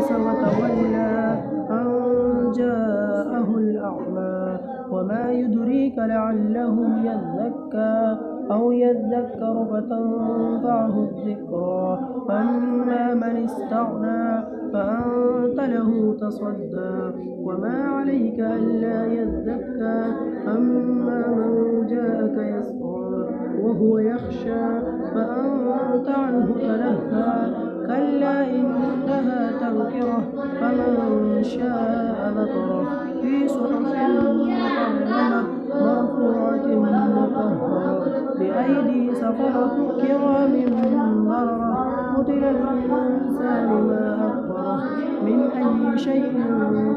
عبس وتولى أن جاءه الأعمى وما يدريك لعله يزكى أو يذكر فتنفعه الذكرى فأما من استغنى فأنت له تصدى وما عليك ألا يزكى أما من جاءك يسعى وهو يخشى فأنت عنه تلهى كلا إنها تذكرة فمن شاء ذكره في صحف مكرمة مرفوعة مطهرة بأيدي سفرة كرام بررة قتل الإنسان ما أكفره من أي شيء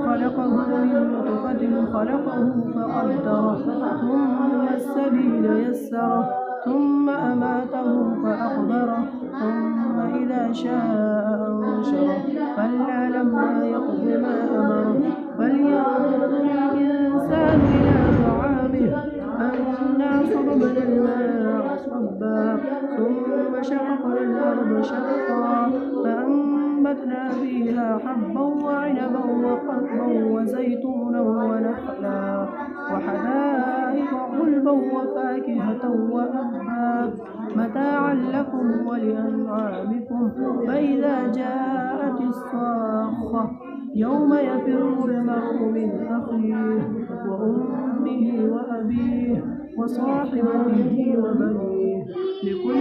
خلقه من نطفة خلقه فقدره ثم السبيل يسره ثم أماته فأقبره ثم إذا شاء أنشره كلا لما يقض ما أمره فلينظر الإنسان إلى طعامه أنا صببنا الماء صبا ثم شققنا الأرض شقا فأنبتنا فيها حبا وعنبا وقضبا وزيتونا ونخلا وحدائق غلبا وفاكهة وأبا متاعا لكم ولأنعامكم فإذا جاءت الصاخة يوم يفر المرء من أخيه وأمه وأبيه وصاحبته وبنيه لكل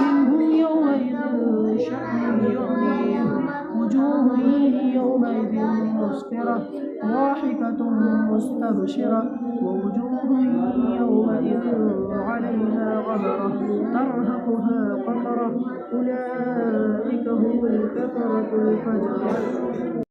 منهم يومئذ شأن يغنيه وجوه يومئذ مسفرة ضاحكة مستبشرة ووجوه يومئذ عليها غبرة ترهقها قترة أولئك هم الكفرة الفجرة